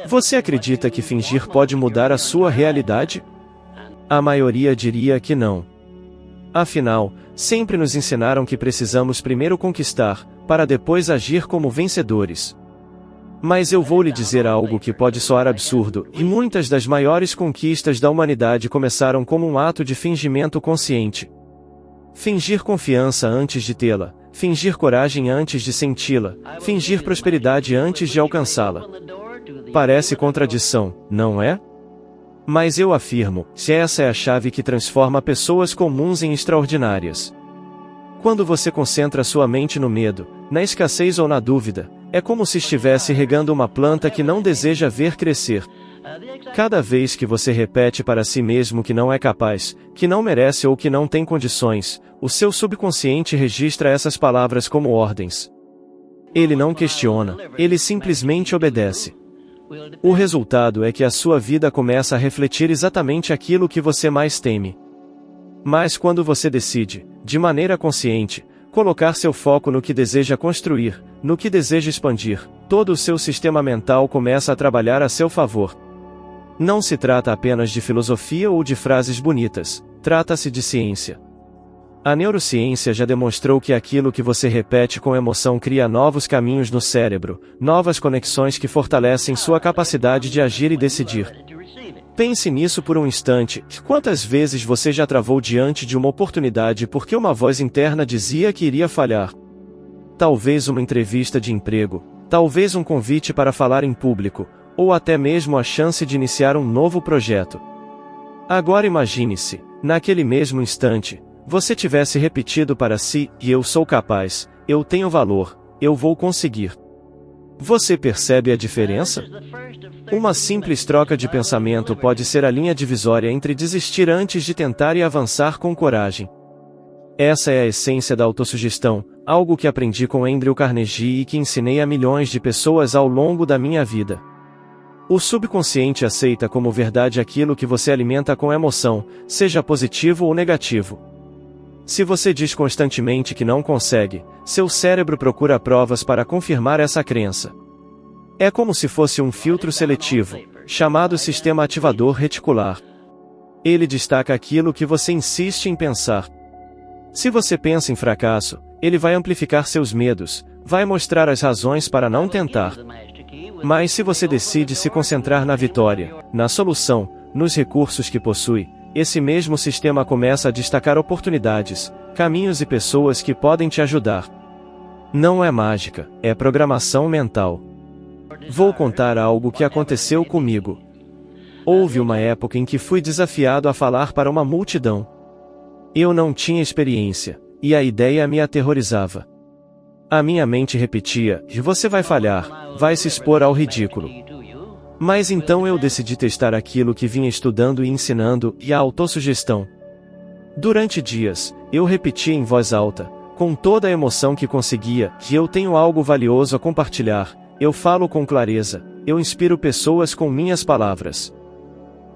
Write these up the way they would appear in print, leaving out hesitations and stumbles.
Você acredita que fingir pode mudar a sua realidade? A maioria diria que não. Afinal, sempre nos ensinaram que precisamos primeiro conquistar, para depois agir como vencedores. Mas eu vou lhe dizer algo que pode soar absurdo, e muitas das maiores conquistas da humanidade começaram como um ato de fingimento consciente. Fingir confiança antes de tê-la, fingir coragem antes de senti-la, fingir prosperidade antes de alcançá-la. Parece contradição, não é? Mas eu afirmo, se essa é a chave que transforma pessoas comuns em extraordinárias. Quando você concentra sua mente no medo, na escassez ou na dúvida, é como se estivesse regando uma planta que não deseja ver crescer. Cada vez que você repete para si mesmo que não é capaz, que não merece ou que não tem condições, o seu subconsciente registra essas palavras como ordens. Ele não questiona, ele simplesmente obedece. O resultado é que a sua vida começa a refletir exatamente aquilo que você mais teme. Mas quando você decide, de maneira consciente, colocar seu foco no que deseja construir, no que deseja expandir, todo o seu sistema mental começa a trabalhar a seu favor. Não se trata apenas de filosofia ou de frases bonitas, trata-se de ciência. A neurociência já demonstrou que aquilo que você repete com emoção cria novos caminhos no cérebro, novas conexões que fortalecem sua capacidade de agir e decidir. Pense nisso por um instante, quantas vezes você já travou diante de uma oportunidade porque uma voz interna dizia que iria falhar? Talvez uma entrevista de emprego, talvez um convite para falar em público, ou até mesmo a chance de iniciar um novo projeto. Agora imagine-se, naquele mesmo instante, você tivesse repetido para si, eu sou capaz, eu tenho valor, eu vou conseguir. Você percebe a diferença? Uma simples troca de pensamento pode ser a linha divisória entre desistir antes de tentar e avançar com coragem. Essa é a essência da autossugestão, algo que aprendi com Andrew Carnegie e que ensinei a milhões de pessoas ao longo da minha vida. O subconsciente aceita como verdade aquilo que você alimenta com emoção, seja positivo ou negativo. Se você diz constantemente que não consegue, seu cérebro procura provas para confirmar essa crença. É como se fosse um filtro seletivo, chamado sistema ativador reticular. Ele destaca aquilo que você insiste em pensar. Se você pensa em fracasso, ele vai amplificar seus medos, vai mostrar as razões para não tentar. Mas se você decide se concentrar na vitória, na solução, nos recursos que possui, esse mesmo sistema começa a destacar oportunidades, caminhos e pessoas que podem te ajudar. Não é mágica, é programação mental. Vou contar algo que aconteceu comigo. Houve uma época em que fui desafiado a falar para uma multidão. Eu não tinha experiência, e a ideia me aterrorizava. A minha mente repetia, você vai falhar, vai se expor ao ridículo. Mas então eu decidi testar aquilo que vinha estudando e ensinando, e a autossugestão. Durante dias, eu repetia em voz alta, com toda a emoção que conseguia, que eu tenho algo valioso a compartilhar, eu falo com clareza, eu inspiro pessoas com minhas palavras.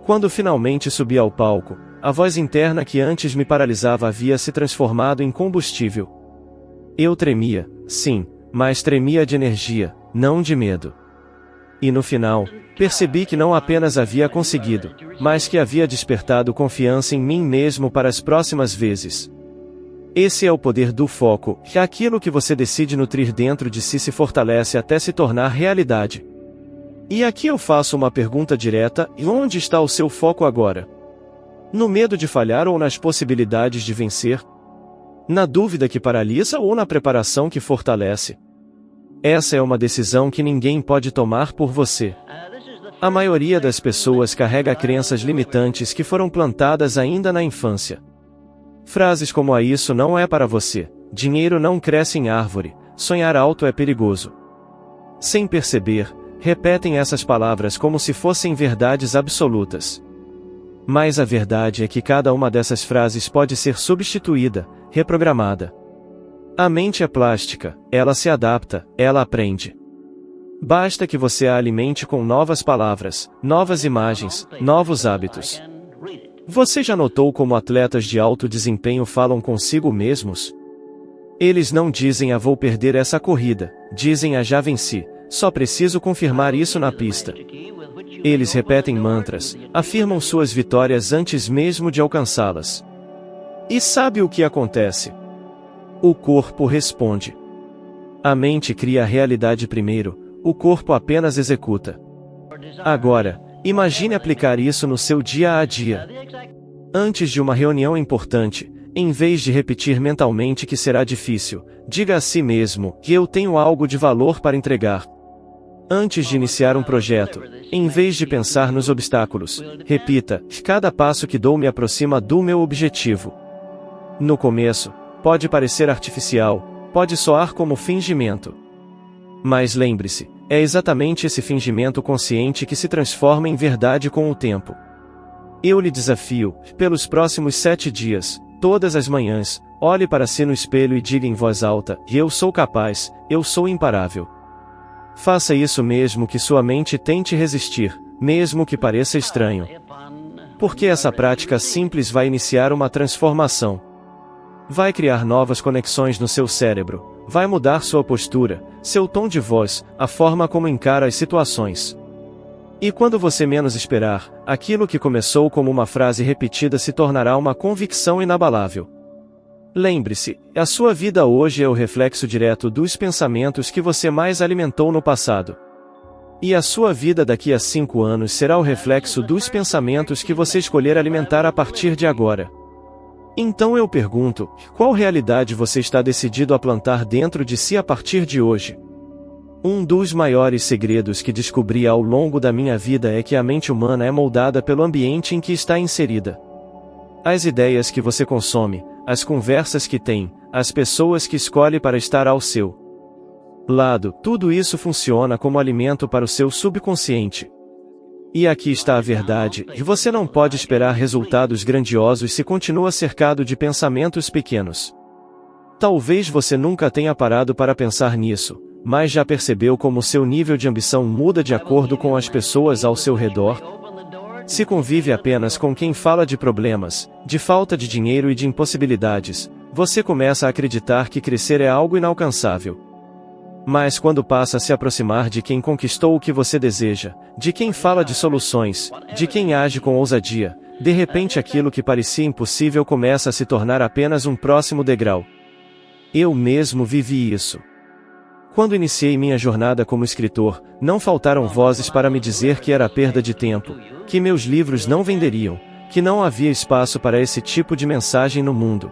Quando finalmente subi ao palco, a voz interna que antes me paralisava havia se transformado em combustível. Eu tremia, sim, mas tremia de energia, não de medo. E no final, percebi que não apenas havia conseguido, mas que havia despertado confiança em mim mesmo para as próximas vezes. Esse é o poder do foco, que aquilo que você decide nutrir dentro de si se fortalece até se tornar realidade. E aqui eu faço uma pergunta direta, e onde está o seu foco agora? No medo de falhar ou nas possibilidades de vencer? Na dúvida que paralisa ou na preparação que fortalece? Essa é uma decisão que ninguém pode tomar por você. A maioria das pessoas carrega crenças limitantes que foram plantadas ainda na infância. Frases como isso não é para você, dinheiro não cresce em árvore, sonhar alto é perigoso. Sem perceber, repetem essas palavras como se fossem verdades absolutas. Mas a verdade é que cada uma dessas frases pode ser substituída, reprogramada. A mente é plástica, ela se adapta, ela aprende. Basta que você a alimente com novas palavras, novas imagens, novos hábitos. Você já notou como atletas de alto desempenho falam consigo mesmos? Eles não dizem vou perder essa corrida, dizem já venci, só preciso confirmar isso na pista. Eles repetem mantras, afirmam suas vitórias antes mesmo de alcançá-las. E sabe o que acontece? O corpo responde. A mente cria a realidade primeiro, o corpo apenas executa. Agora, imagine aplicar isso no seu dia a dia. Antes de uma reunião importante, em vez de repetir mentalmente que será difícil, diga a si mesmo que eu tenho algo de valor para entregar. Antes de iniciar um projeto, em vez de pensar nos obstáculos, repita: cada passo que dou me aproxima do meu objetivo. No começo, pode parecer artificial, pode soar como fingimento. Mas lembre-se, é exatamente esse fingimento consciente que se transforma em verdade com o tempo. Eu lhe desafio, pelos próximos 7 dias, todas as manhãs, olhe para si no espelho e diga em voz alta: eu sou capaz, eu sou imparável. Faça isso mesmo que sua mente tente resistir, mesmo que pareça estranho. Porque essa prática simples vai iniciar uma transformação. Vai criar novas conexões no seu cérebro, vai mudar sua postura, seu tom de voz, a forma como encara as situações. E quando você menos esperar, aquilo que começou como uma frase repetida se tornará uma convicção inabalável. Lembre-se, a sua vida hoje é o reflexo direto dos pensamentos que você mais alimentou no passado. E a sua vida daqui a 5 anos será o reflexo dos pensamentos que você escolher alimentar a partir de agora. Então eu pergunto, qual realidade você está decidido a plantar dentro de si a partir de hoje? Um dos maiores segredos que descobri ao longo da minha vida é que a mente humana é moldada pelo ambiente em que está inserida. As ideias que você consome, as conversas que tem, as pessoas que escolhe para estar ao seu lado, tudo isso funciona como alimento para o seu subconsciente. E aqui está a verdade, e você não pode esperar resultados grandiosos se continua cercado de pensamentos pequenos. Talvez você nunca tenha parado para pensar nisso, mas já percebeu como seu nível de ambição muda de acordo com as pessoas ao seu redor? Se convive apenas com quem fala de problemas, de falta de dinheiro e de impossibilidades, você começa a acreditar que crescer é algo inalcançável. Mas quando passa a se aproximar de quem conquistou o que você deseja, de quem fala de soluções, de quem age com ousadia, de repente aquilo que parecia impossível começa a se tornar apenas um próximo degrau. Eu mesmo vivi isso. Quando iniciei minha jornada como escritor, não faltaram vozes para me dizer que era perda de tempo, que meus livros não venderiam, que não havia espaço para esse tipo de mensagem no mundo.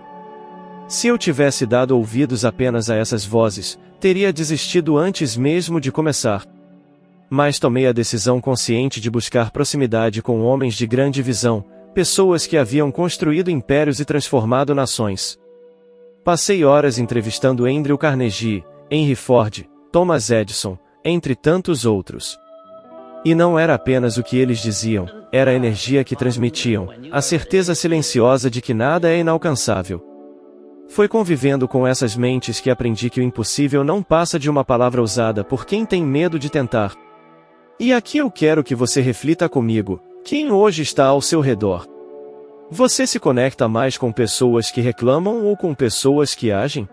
Se eu tivesse dado ouvidos apenas a essas vozes, teria desistido antes mesmo de começar. Mas tomei a decisão consciente de buscar proximidade com homens de grande visão, pessoas que haviam construído impérios e transformado nações. Passei horas entrevistando Andrew Carnegie, Henry Ford, Thomas Edison, entre tantos outros. E não era apenas o que eles diziam, era a energia que transmitiam, a certeza silenciosa de que nada é inalcançável. Foi convivendo com essas mentes que aprendi que o impossível não passa de uma palavra usada por quem tem medo de tentar. E aqui eu quero que você reflita comigo: quem hoje está ao seu redor? Você se conecta mais com pessoas que reclamam ou com pessoas que agem?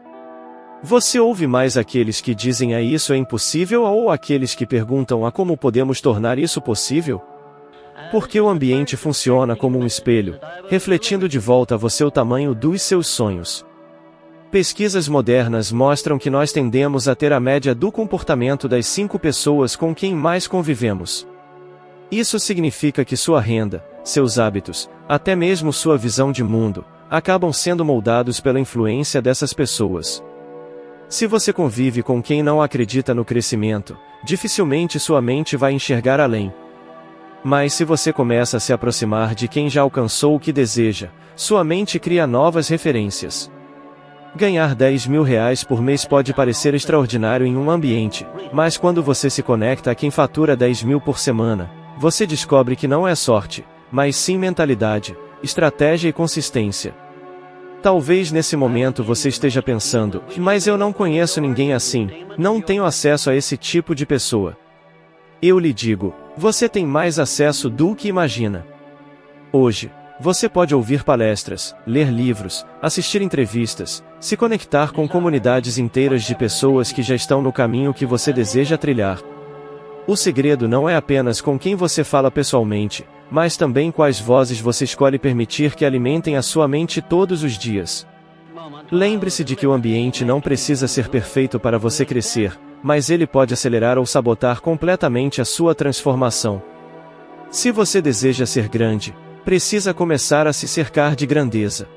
Você ouve mais aqueles que dizem isso é impossível ou aqueles que perguntam como podemos tornar isso possível? Porque o ambiente funciona como um espelho, refletindo de volta a você o tamanho dos seus sonhos. Pesquisas modernas mostram que nós tendemos a ter a média do comportamento das 5 pessoas com quem mais convivemos. Isso significa que sua renda, seus hábitos, até mesmo sua visão de mundo, acabam sendo moldados pela influência dessas pessoas. Se você convive com quem não acredita no crescimento, dificilmente sua mente vai enxergar além. Mas se você começa a se aproximar de quem já alcançou o que deseja, sua mente cria novas referências. Ganhar R$10.000 por mês pode parecer extraordinário em um ambiente, mas quando você se conecta a quem fatura 10.000 por semana, você descobre que não é sorte, mas sim mentalidade, estratégia e consistência. Talvez nesse momento você esteja pensando: mas eu não conheço ninguém assim, não tenho acesso a esse tipo de pessoa. Eu lhe digo, você tem mais acesso do que imagina. Hoje, você pode ouvir palestras, ler livros, assistir entrevistas, se conectar com comunidades inteiras de pessoas que já estão no caminho que você deseja trilhar. O segredo não é apenas com quem você fala pessoalmente, mas também quais vozes você escolhe permitir que alimentem a sua mente todos os dias. Lembre-se de que o ambiente não precisa ser perfeito para você crescer, mas ele pode acelerar ou sabotar completamente a sua transformação. Se você deseja ser grande, precisa começar a se cercar de grandeza.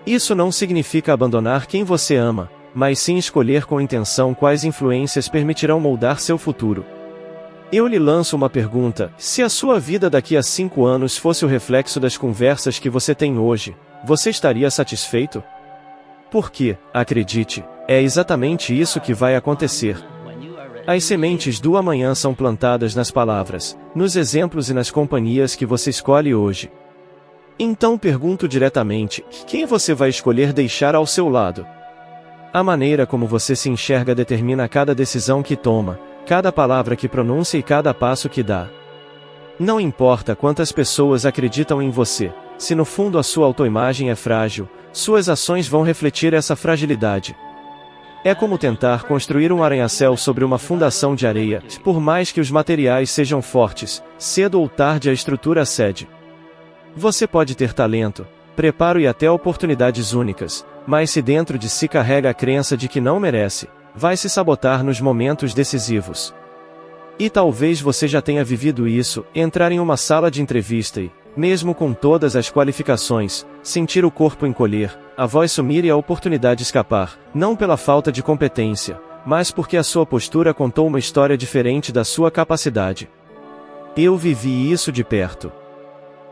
Isso não significa abandonar quem você ama, mas sim escolher com intenção quais influências permitirão moldar seu futuro. Eu lhe lanço uma pergunta: se a sua vida daqui a 5 anos fosse o reflexo das conversas que você tem hoje, você estaria satisfeito? Porque, acredite, é exatamente isso que vai acontecer. As sementes do amanhã são plantadas nas palavras, nos exemplos e nas companhias que você escolhe hoje. Então pergunto diretamente: quem você vai escolher deixar ao seu lado? A maneira como você se enxerga determina cada decisão que toma, cada palavra que pronuncia e cada passo que dá. Não importa quantas pessoas acreditam em você, se no fundo a sua autoimagem é frágil, suas ações vão refletir essa fragilidade. É como tentar construir um arranha-céu sobre uma fundação de areia, por mais que os materiais sejam fortes, cedo ou tarde a estrutura cede. Você pode ter talento, preparo e até oportunidades únicas, mas se dentro de si carrega a crença de que não merece, vai se sabotar nos momentos decisivos. E talvez você já tenha vivido isso: entrar em uma sala de entrevista e, mesmo com todas as qualificações, sentir o corpo encolher, a voz sumir e a oportunidade escapar, não pela falta de competência, mas porque a sua postura contou uma história diferente da sua capacidade. Eu vivi isso de perto.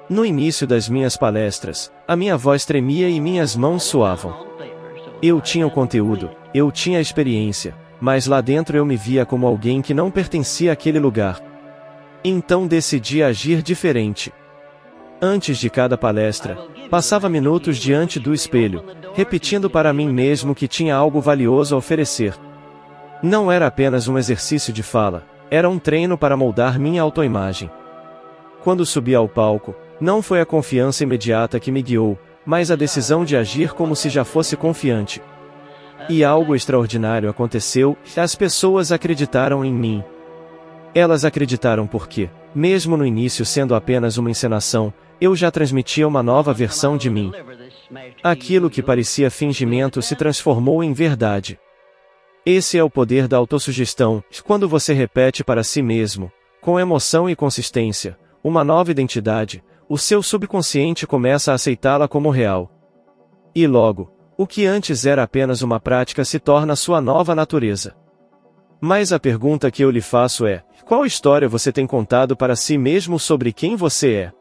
No início das minhas palestras, a minha voz tremia e minhas mãos suavam. Eu tinha o conteúdo, eu tinha a experiência, mas lá dentro eu me via como alguém que não pertencia àquele lugar. Então decidi agir diferente. Antes de cada palestra, passava minutos diante do espelho, repetindo para mim mesmo que tinha algo valioso a oferecer. Não era apenas um exercício de fala, era um treino para moldar minha autoimagem. Quando subi ao palco, não foi a confiança imediata que me guiou, mas a decisão de agir como se já fosse confiante. E algo extraordinário aconteceu: as pessoas acreditaram em mim. Elas acreditaram porque, mesmo no início sendo apenas uma encenação, eu já transmitia uma nova versão de mim. Aquilo que parecia fingimento se transformou em verdade. Esse é o poder da autossugestão: quando você repete para si mesmo, com emoção e consistência, uma nova identidade, o seu subconsciente começa a aceitá-la como real. E logo, o que antes era apenas uma prática se torna sua nova natureza. Mas a pergunta que eu lhe faço é: qual história você tem contado para si mesmo sobre quem você é?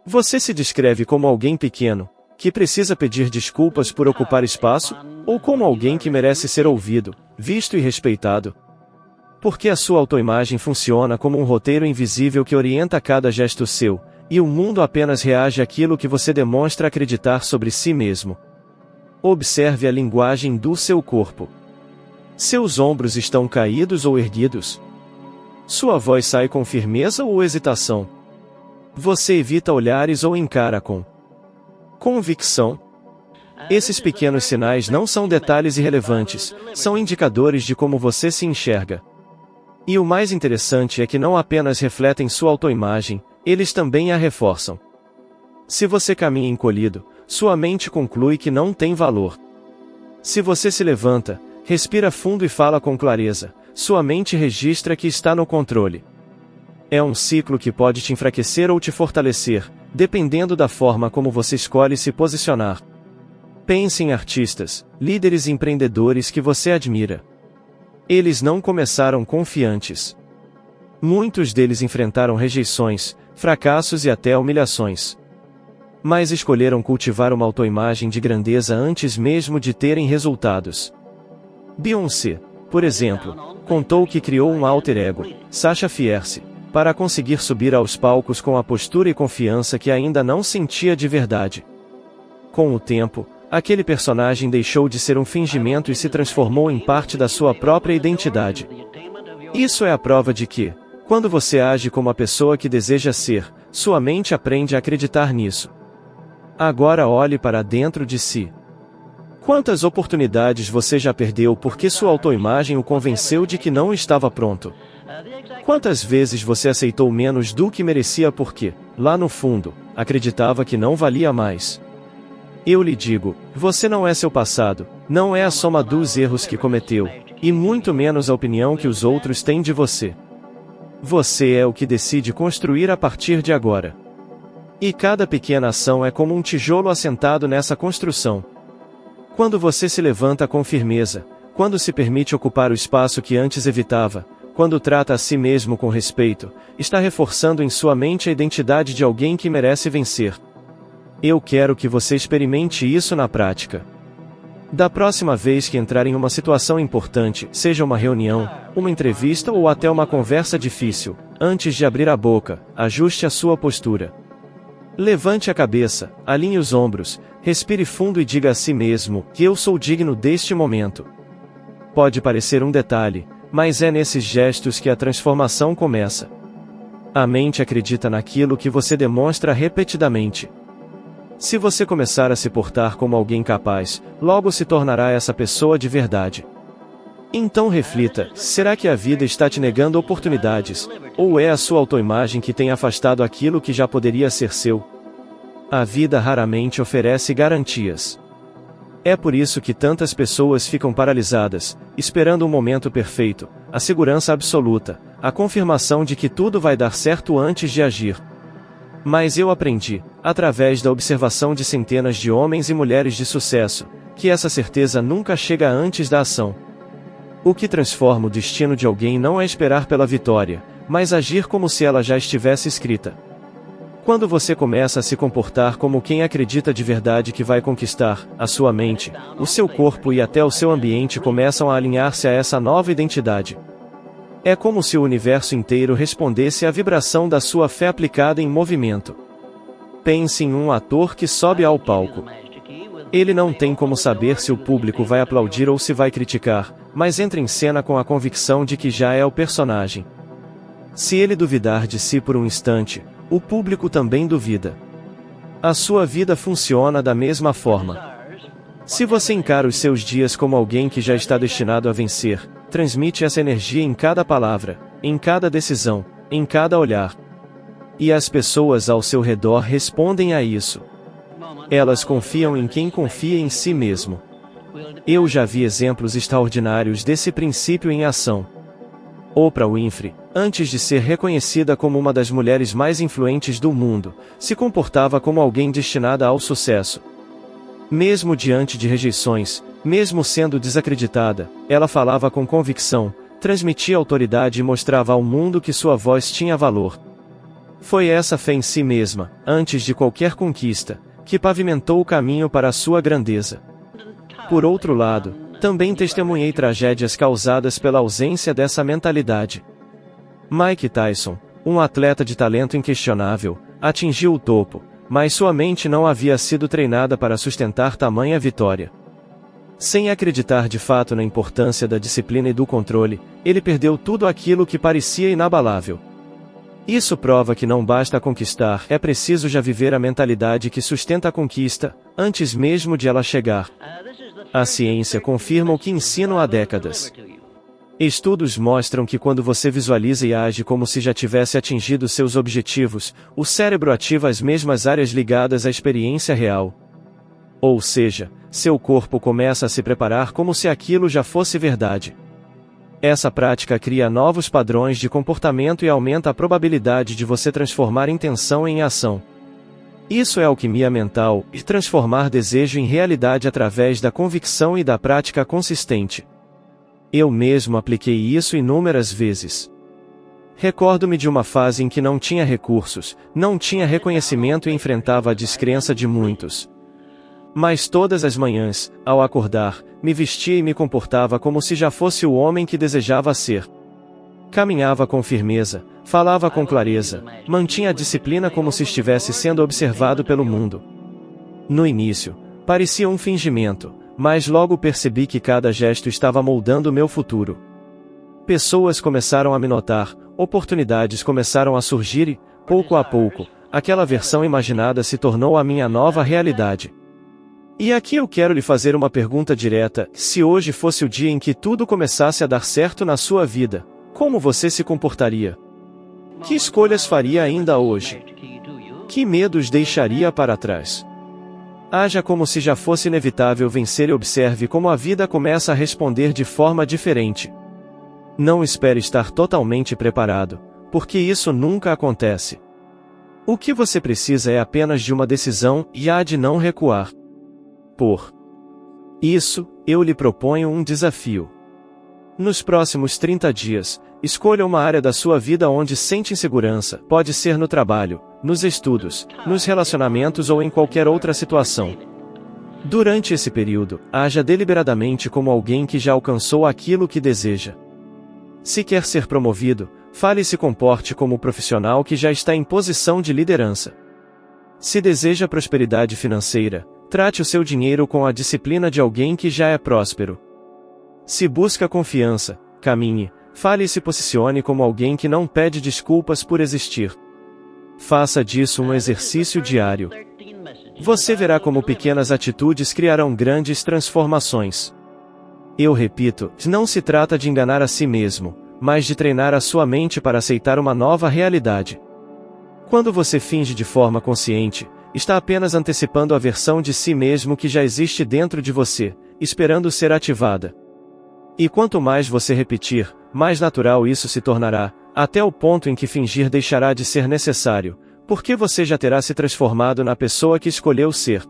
Você se descreve como alguém pequeno, que precisa pedir desculpas por ocupar espaço, ou como alguém que merece ser ouvido, visto e respeitado? Porque a sua autoimagem funciona como um roteiro invisível que orienta cada gesto seu, e o mundo apenas reage àquilo que você demonstra acreditar sobre si mesmo. Observe a linguagem do seu corpo. Seus ombros estão caídos ou erguidos? Sua voz sai com firmeza ou hesitação? Você evita olhares ou encara com convicção? Esses pequenos sinais não são detalhes irrelevantes, são indicadores de como você se enxerga. E o mais interessante é que não apenas refletem sua autoimagem, eles também a reforçam. Se você caminha encolhido, sua mente conclui que não tem valor. Se você se levanta, respira fundo e fala com clareza, sua mente registra que está no controle. É um ciclo que pode te enfraquecer ou te fortalecer, dependendo da forma como você escolhe se posicionar. Pense em artistas, líderes e empreendedores que você admira. Eles não começaram confiantes. Muitos deles enfrentaram rejeições, fracassos e até humilhações. Mas escolheram cultivar uma autoimagem de grandeza antes mesmo de terem resultados. Beyoncé, por exemplo, contou que criou um alter ego, Sasha Fierce, para conseguir subir aos palcos com a postura e confiança que ainda não sentia de verdade. Com o tempo, aquele personagem deixou de ser um fingimento e se transformou em parte da sua própria identidade. Isso é a prova de que, quando você age como a pessoa que deseja ser, sua mente aprende a acreditar nisso. Agora olhe para dentro de si. Quantas oportunidades você já perdeu porque sua autoimagem o convenceu de que não estava pronto? Quantas vezes você aceitou menos do que merecia porque, lá no fundo, acreditava que não valia mais? Eu lhe digo, você não é seu passado, não é a soma dos erros que cometeu, e muito menos a opinião que os outros têm de você. Você é o que decide construir a partir de agora. E cada pequena ação é como um tijolo assentado nessa construção. Quando você se levanta com firmeza, quando se permite ocupar o espaço que antes evitava, quando trata a si mesmo com respeito, está reforçando em sua mente a identidade de alguém que merece vencer. Eu quero que você experimente isso na prática. Da próxima vez que entrar em uma situação importante, seja uma reunião, uma entrevista ou até uma conversa difícil, antes de abrir a boca, ajuste a sua postura. Levante a cabeça, alinhe os ombros, respire fundo e diga a si mesmo que eu sou digno deste momento. Pode parecer um detalhe, mas é nesses gestos que a transformação começa. A mente acredita naquilo que você demonstra repetidamente. Se você começar a se portar como alguém capaz, logo se tornará essa pessoa de verdade. Então reflita, será que a vida está te negando oportunidades, ou é a sua autoimagem que tem afastado aquilo que já poderia ser seu? A vida raramente oferece garantias. É por isso que tantas pessoas ficam paralisadas, esperando um momento perfeito, a segurança absoluta, a confirmação de que tudo vai dar certo antes de agir. Mas eu aprendi, através da observação de centenas de homens e mulheres de sucesso, que essa certeza nunca chega antes da ação. O que transforma o destino de alguém não é esperar pela vitória, mas agir como se ela já estivesse escrita. Quando você começa a se comportar como quem acredita de verdade que vai conquistar, a sua mente, o seu corpo e até o seu ambiente começam a alinhar-se a essa nova identidade. É como se o universo inteiro respondesse à vibração da sua fé aplicada em movimento. Pense em um ator que sobe ao palco. Ele não tem como saber se o público vai aplaudir ou se vai criticar, mas entra em cena com a convicção de que já é o personagem. Se ele duvidar de si por um instante, o público também duvida. A sua vida funciona da mesma forma. Se você encara os seus dias como alguém que já está destinado a vencer, transmite essa energia em cada palavra, em cada decisão, em cada olhar. E as pessoas ao seu redor respondem a isso. Elas confiam em quem confia em si mesmo. Eu já vi exemplos extraordinários desse princípio em ação. Oprah Winfrey, antes de ser reconhecida como uma das mulheres mais influentes do mundo, se comportava como alguém destinada ao sucesso. Mesmo diante de rejeições, mesmo sendo desacreditada, ela falava com convicção, transmitia autoridade e mostrava ao mundo que sua voz tinha valor. Foi essa fé em si mesma, antes de qualquer conquista, que pavimentou o caminho para a sua grandeza. Por outro lado, também testemunhei tragédias causadas pela ausência dessa mentalidade. Mike Tyson, um atleta de talento inquestionável, atingiu o topo, mas sua mente não havia sido treinada para sustentar tamanha vitória. Sem acreditar de fato na importância da disciplina e do controle, ele perdeu tudo aquilo que parecia inabalável. Isso prova que não basta conquistar, é preciso já viver a mentalidade que sustenta a conquista, antes mesmo de ela chegar. A ciência confirma o que ensino há décadas. Estudos mostram que quando você visualiza e age como se já tivesse atingido seus objetivos, o cérebro ativa as mesmas áreas ligadas à experiência real. Ou seja, seu corpo começa a se preparar como se aquilo já fosse verdade. Essa prática cria novos padrões de comportamento e aumenta a probabilidade de você transformar intenção em ação. Isso é alquimia mental, e transformar desejo em realidade através da convicção e da prática consistente. Eu mesmo apliquei isso inúmeras vezes. Recordo-me de uma fase em que não tinha recursos, não tinha reconhecimento e enfrentava a descrença de muitos. Mas todas as manhãs, ao acordar, me vestia e me comportava como se já fosse o homem que desejava ser. Caminhava com firmeza, falava com clareza, mantinha a disciplina como se estivesse sendo observado pelo mundo. No início, parecia um fingimento, mas logo percebi que cada gesto estava moldando meu futuro. Pessoas começaram a me notar, oportunidades começaram a surgir e, pouco a pouco, aquela versão imaginada se tornou a minha nova realidade. E aqui eu quero lhe fazer uma pergunta direta: se hoje fosse o dia em que tudo começasse a dar certo na sua vida, Como você se comportaria? Que escolhas faria ainda hoje? Que medos deixaria para trás? Haja como se já fosse inevitável vencer e observe como a vida começa a responder de forma diferente. Não espere estar totalmente preparado, porque isso nunca acontece. O que você precisa é apenas de uma decisão e há de não recuar. Por isso, eu lhe proponho um desafio. Nos próximos 30 dias, escolha uma área da sua vida onde sente insegurança, pode ser no trabalho, nos estudos, nos relacionamentos ou em qualquer outra situação. Durante esse período, haja deliberadamente como alguém que já alcançou aquilo que deseja. Se quer ser promovido, fale e se comporte como o profissional que já está em posição de liderança. Se deseja prosperidade financeira, trate o seu dinheiro com a disciplina de alguém que já é próspero. Se busca confiança, caminhe, fale e se posicione como alguém que não pede desculpas por existir. Faça disso um exercício diário. Você verá como pequenas atitudes criarão grandes transformações. Eu repito, não se trata de enganar a si mesmo, mas de treinar a sua mente para aceitar uma nova realidade. Quando você finge de forma consciente, está apenas antecipando a versão de si mesmo que já existe dentro de você, esperando ser ativada. E quanto mais você repetir, mais natural isso se tornará, até o ponto em que fingir deixará de ser necessário, porque você já terá se transformado na pessoa que escolheu ser.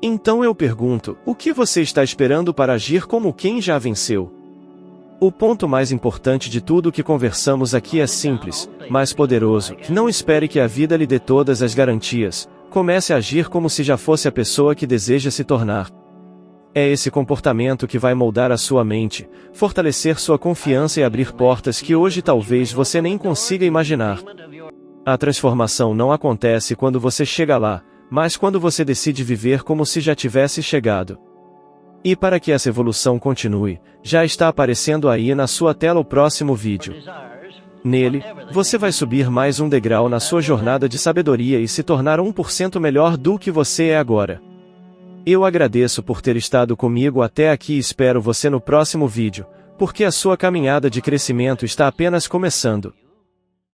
Então eu pergunto, o que você está esperando para agir como quem já venceu? O ponto mais importante de tudo o que conversamos aqui é simples, mas poderoso. Não espere que a vida lhe dê todas as garantias, comece a agir como se já fosse a pessoa que deseja se tornar. É esse comportamento que vai moldar a sua mente, fortalecer sua confiança e abrir portas que hoje talvez você nem consiga imaginar. A transformação não acontece quando você chega lá, mas quando você decide viver como se já tivesse chegado. E para que essa evolução continue, já está aparecendo aí na sua tela o próximo vídeo. Nele, você vai subir mais um degrau na sua jornada de sabedoria e se tornar 1% melhor do que você é agora. Eu agradeço por ter estado comigo até aqui e espero você no próximo vídeo, porque a sua caminhada de crescimento está apenas começando.